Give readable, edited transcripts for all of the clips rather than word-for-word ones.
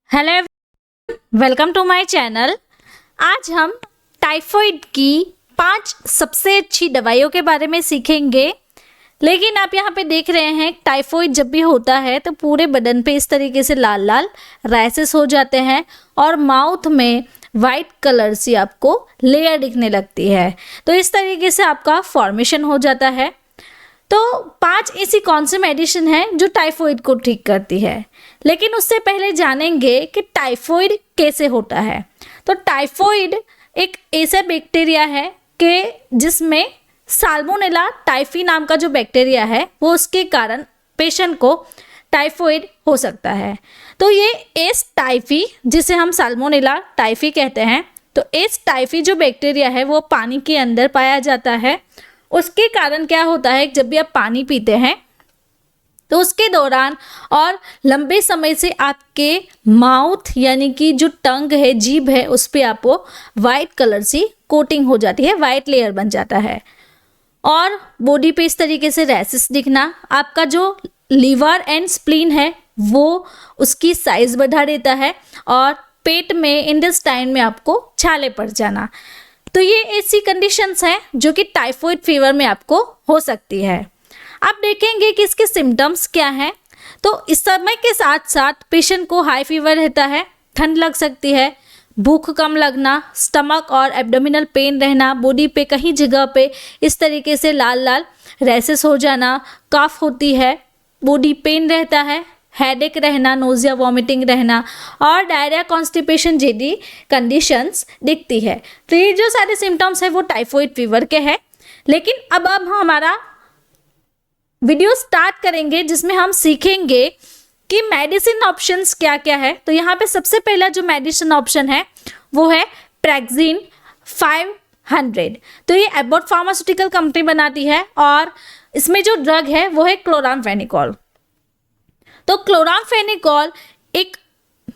Hello, welcome to my channel. आज हम typhoid की 5 सबसे अच्छी दवाइयों के बारे में सीखेंगे। लेकिन आप यहाँ पे देख रहे हैं, टाइफाइड जब भी होता है तो पूरे बदन पे इस तरीके से लाल लाल रैसेस हो जाते हैं और माउथ में वाइट कलर सी आपको लेयर दिखने लगती है। तो इस तरीके से आपका फॉर्मेशन हो जाता है। तो 5 ऐसी कौन सी मेडिसिन है जो टाइफाइड को ठीक करती है। लेकिन उससे पहले जानेंगे कि टाइफाइड कैसे होता है। तो टाइफाइड एक ऐसा बैक्टीरिया है कि जिसमें साल्मोनेला टाइफी नाम का जो बैक्टीरिया है वो उसके कारण पेशेंट को टाइफाइड हो सकता है। तो ये एस टाइफी, जिसे हम साल्मोनेला टाइफी कहते हैं, तो एस टाइफी जो बैक्टीरिया है वो पानी के अंदर पाया जाता है। उसके कारण क्या होता है, जब भी आप पानी पीते हैं तो उसके दौरान और लंबे समय से आपके माउथ यानी कि जो टंग है, जीभ है, उस पे आपको वाइट कलर सी कोटिंग हो जाती है, वाइट लेयर बन जाता है। और बॉडी पे इस तरीके से रैसेस दिखना, आपका जो लीवर एंड स्प्लीन है वो उसकी साइज बढ़ा देता है और पेट में, इंटेस्टाइन में आपको छाले पड़ जाना। तो ये ऐसी कंडीशंस हैं जो कि टाइफाइड फीवर में आपको हो सकती है। आप देखेंगे कि इसके सिम्टम्स क्या हैं। तो इस समय के साथ साथ पेशेंट को हाई फीवर रहता है, ठंड लग सकती है, भूख कम लगना, स्टमक और एब्डोमिनल पेन रहना, बॉडी पे कहीं जगह पे इस तरीके से लाल लाल रैसेस हो जाना, कफ होती है, बॉडी पेन रहता है, हेडेक रहना, नोजिया वॉमिटिंग रहना और डायरिया, कॉन्स्टिपेशन जैसी कंडीशंस दिखती है। तो ये जो सारे सिम्टम्स है वो टाइफाइड फीवर के हैं। लेकिन अब हम हमारा वीडियो स्टार्ट करेंगे जिसमें हम सीखेंगे कि मेडिसिन ऑप्शंस क्या क्या है। तो यहाँ पे सबसे पहला जो मेडिसिन ऑप्शन है वो है प्रेग्जिन 500। तो ये एबॉट फार्मास्यूटिकल कंपनी बनाती है और इसमें जो ड्रग है वो है क्लोरामफेनिकोल। तो क्लोरामफेनिकोल एक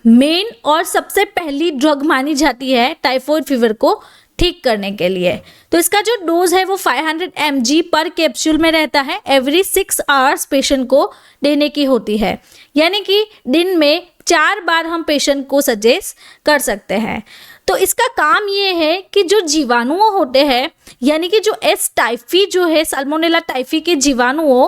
मेन और सबसे पहली ड्रग मानी जाती है टाइफाइड फीवर को ठीक करने के लिए। तो इसका जो डोज है वो 500 mg पर कैप्सूल में रहता है। एवरी 6 आवर्स पेशेंट को देने की होती है, यानी कि दिन में 4 बार हम पेशेंट को सजेस्ट कर सकते हैं। तो इसका काम ये है कि जो जीवाणु होते हैं, यानी कि जो एस टाइफी जो है, साल्मोनेला टाइफी के जीवाणुओं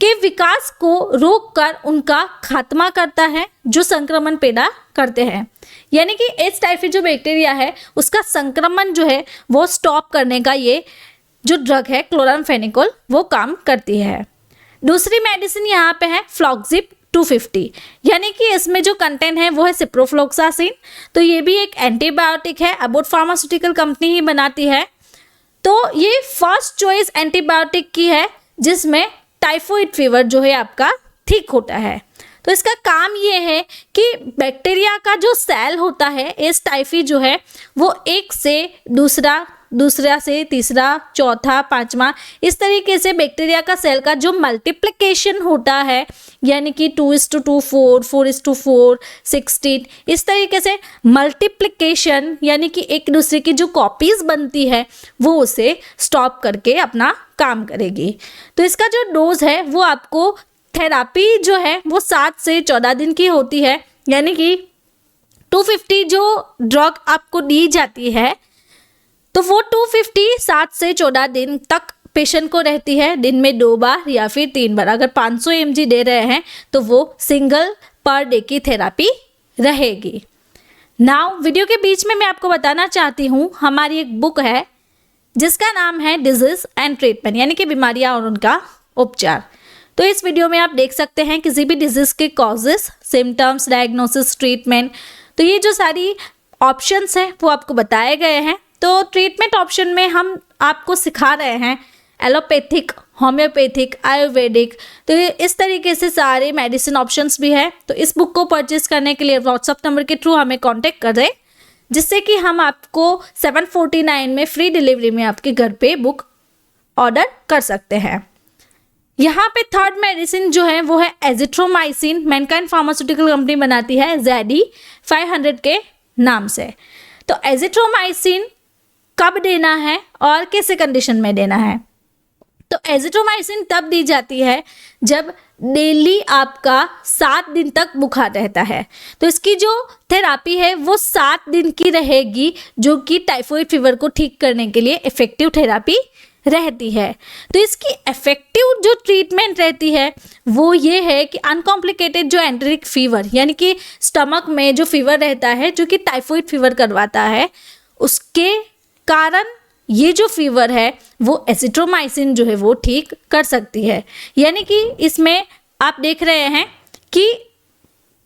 के विकास को रोककर उनका खात्मा करता है, जो संक्रमण पैदा करते हैं। यानी कि एच टाइफी जो बैक्टीरिया है उसका संक्रमण जो है वो स्टॉप करने का ये जो ड्रग है क्लोरामफेनिकोल वो काम करती है। दूसरी मेडिसिन यहाँ पे है फ्लॉक्सिब 250, यानी कि इसमें जो कंटेंट है वो है सिप्रोफ्लोक्सासिन। तो ये भी एक एंटीबायोटिक है, एबॉट फार्मास्यूटिकल कंपनी ही बनाती है। तो ये फर्स्ट चॉइस एंटीबायोटिक की है जिसमें टाइफाइड फीवर जो है आपका ठीक होता है। तो इसका काम ये है कि बैक्टीरिया का जो सेल होता है, एस टाइफी जो है वो एक से दूसरा से तीसरा, चौथा, पांचवा, इस तरीके से बैक्टीरिया का सेल का जो मल्टीप्लिकेशन होता है, यानी कि 2:2, 4, 4:4, 16, इस तरीके से मल्टीप्लिकेशन यानी कि एक दूसरे की जो कॉपीज बनती है वो उसे स्टॉप करके अपना काम करेगी। तो इसका जो डोज है वो आपको, थेरापी जो है वो 7 से 14 दिन की होती है, यानी कि 250 जो ड्रग आपको दी जाती है तो वो 250 7 से 14 दिन तक पेशेंट को रहती है, दिन में 2 बार या फिर 3 बार। अगर 500 mg दे रहे हैं तो वो सिंगल पर डे की थेरापी रहेगी। नाउ वीडियो के बीच में मैं आपको बताना चाहती हूँ, हमारी एक बुक है जिसका नाम है डिजीज एंड ट्रीटमेंट, यानी कि बीमारियाँ और उनका उपचार। तो इस वीडियो में आप देख सकते हैं किसी भी डिजीज के कॉजेस, सिम्टम्स, डायग्नोसिस, ट्रीटमेंट। तो ये जो सारी ऑप्शंस हैं वो आपको बताए गए हैं। तो ट्रीटमेंट ऑप्शन में हम आपको सिखा रहे हैं एलोपैथिक, होम्योपैथिक, आयुर्वेदिक। तो इस तरीके से सारे मेडिसिन ऑप्शंस भी है। तो इस बुक को परचेज करने के लिए व्हाट्सअप नंबर के थ्रू हमें कॉन्टेक्ट करें, जिससे कि हम आपको 749 में फ्री डिलीवरी में आपके घर पे बुक ऑर्डर कर सकते हैं। यहाँ पे थर्ड मेडिसिन जो है वो है एजिथ्रोमाइसिन। मैनकाइंड फार्मास्यूटिकल कंपनी बनाती है ZD 500 के नाम से। तो एजिथ्रोमाइसिन कब देना है और कैसे कंडीशन में देना है। तो एजिथ्रोमाइसिन तब दी जाती है जब डेली आपका 7 दिन तक बुखार रहता है। तो इसकी जो थेरापी है वो 7 दिन की रहेगी, जो कि टाइफाइड फीवर को ठीक करने के लिए इफ़ेक्टिव थेरापी रहती है। तो इसकी इफ़ेक्टिव जो ट्रीटमेंट रहती है वो ये है कि अनकॉम्प्लिकेटेड जो एंटेरिक फीवर, यानी कि स्टमक में जो फीवर रहता है जो कि टाइफाइड फीवर करवाता है, उसके कारण ये जो फीवर है वो एजिथ्रोमाइसिन जो है वो ठीक कर सकती है। यानी कि इसमें आप देख रहे हैं कि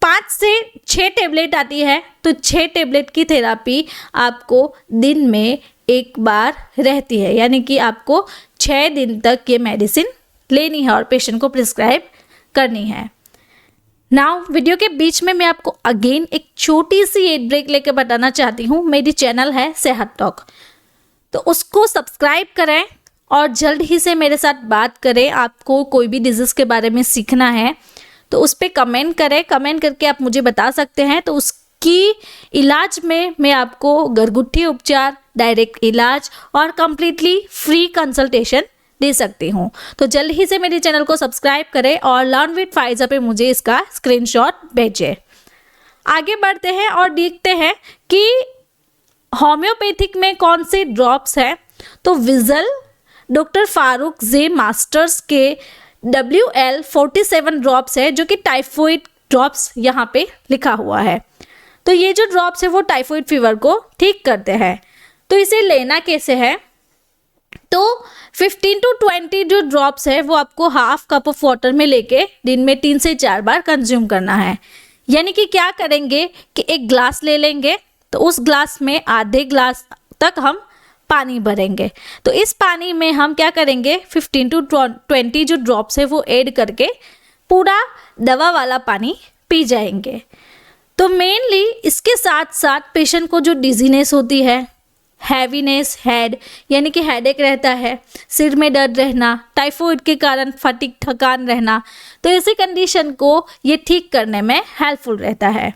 5 से 6 टेबलेट आती है, तो 6 टेबलेट की थेरापी आपको दिन में एक बार रहती है, यानी कि आपको 6 दिन तक ये मेडिसिन लेनी है और पेशेंट को प्रिस्क्राइब करनी है। नाउ वीडियो के बीच में मैं आपको अगेन एक छोटी सी एड ब्रेक लेकर बताना चाहती हूँ। मेरी चैनल है सेहत टॉक, तो उसको सब्सक्राइब करें और जल्द ही से मेरे साथ बात करें। आपको कोई भी डिजीज़ के बारे में सीखना है तो उस पर कमेंट करें, कमेंट करके आप मुझे बता सकते हैं। तो उसकी इलाज में मैं आपको घरगुती उपचार, डायरेक्ट इलाज और कम्प्लीटली फ्री कंसल्टेशन दे सकती हूँ। तो जल्द ही से मेरे चैनल को सब्सक्राइब करें और लर्न विद फाइजा पे मुझे इसका स्क्रीनशॉट भेजें। आगे बढ़ते हैं और देखते हैं कि होम्योपैथिक में कौन से ड्रॉप्स हैं। तो विजल डॉक्टर फारूक जे मास्टर्स के WL-47 ड्रॉप्स है, जो कि टाइफाइड ड्रॉप्स यहाँ पे लिखा हुआ है। तो ये जो ड्रॉप्स है वो टाइफाइड फीवर को ठीक करते हैं। तो इसे लेना कैसे है, तो 15 to 20 जो ड्रॉप्स है वो आपको हाफ कप ऑफ वाटर में लेके दिन में 3 से 4 बार कंज्यूम करना है। यानी कि क्या करेंगे कि एक ग्लास ले लेंगे, तो उस ग्लास में आधे ग्लास तक हम पानी भरेंगे। तो इस पानी में हम क्या करेंगे, 15 to 20 जो ड्रॉप्स है वो ऐड करके पूरा दवा वाला पानी पी जाएंगे। तो मेनली इसके साथ साथ पेशेंट को जो डिजीनेस होती है, हैवीनेस, हेड यानी कि हेडेक रहता है, सिर में दर्द रहना, टाइफाइड के कारण फटीग, थकान रहना, तो ऐसी कंडीशन को ये ठीक करने में हेल्पफुल रहता है।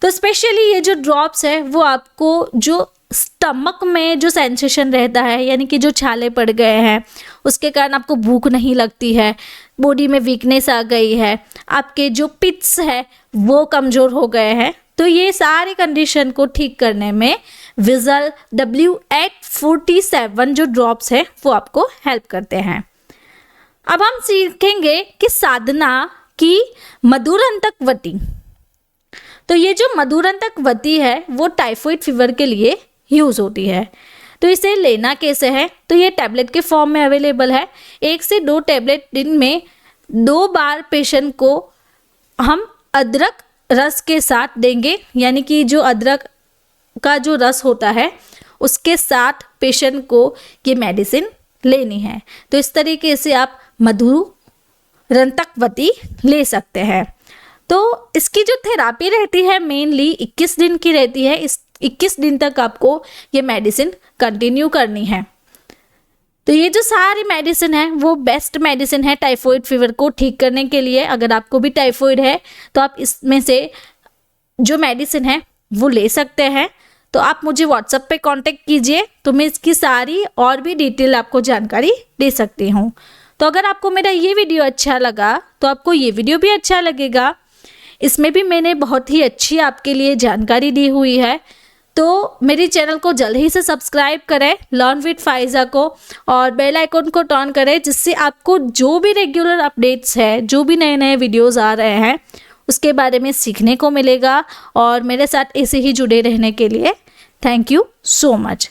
तो स्पेशली ये जो ड्रॉप्स है वो आपको जो स्टमक में जो सेंसेशन रहता है, यानी कि जो छाले पड़ गए हैं, उसके कारण आपको भूख नहीं लगती है, बॉडी में वीकनेस आ गई है, आपके जो पिट्स है वो कमज़ोर हो गए हैं, तो ये सारी कंडीशन को ठीक करने में विजल W847 जो ड्रॉप्स है वो आपको हेल्प करते हैं। अब हम सीखेंगे कि साधना की मधुरंतकवती। तो ये जो मधुरंतकवती है वो टाइफाइड फीवर के लिए यूज़ होती है। तो इसे लेना कैसे है, तो ये टैबलेट के फॉर्म में अवेलेबल है। 1 से 2 टैबलेट दिन में 2 बार पेशेंट को हम अदरक रस के साथ देंगे, यानी कि जो अदरक का जो रस होता है उसके साथ पेशेंट को ये मेडिसिन लेनी है। तो इस तरीके से आप मधुरंतकवती ले सकते हैं। तो इसकी जो थेरापी रहती है मेनली 21 दिन की रहती है। इस 21 दिन तक आपको ये मेडिसिन कंटिन्यू करनी है। तो ये जो सारी मेडिसिन है वो बेस्ट मेडिसिन है टाइफाइड फीवर को ठीक करने के लिए। अगर आपको भी टाइफाइड है तो आप इसमें से जो मेडिसिन है वो ले सकते हैं। तो आप मुझे व्हाट्सएप पे कांटेक्ट कीजिए, तो मैं इसकी सारी और भी डिटेल आपको जानकारी दे सकती हूँ। तो अगर आपको मेरा ये वीडियो अच्छा लगा तो आपको ये वीडियो भी अच्छा लगेगा। इसमें भी मैंने बहुत ही अच्छी आपके लिए जानकारी दी हुई है। तो मेरे चैनल को जल्द ही से सब्सक्राइब करें, लर्न विद फाइजा को, और बेल आइकन को टर्न करें, जिससे आपको जो भी रेगुलर अपडेट्स है, जो भी नए नए वीडियोस आ रहे हैं उसके बारे में सीखने को मिलेगा। और मेरे साथ ऐसे ही जुड़े रहने के लिए थैंक यू सो मच।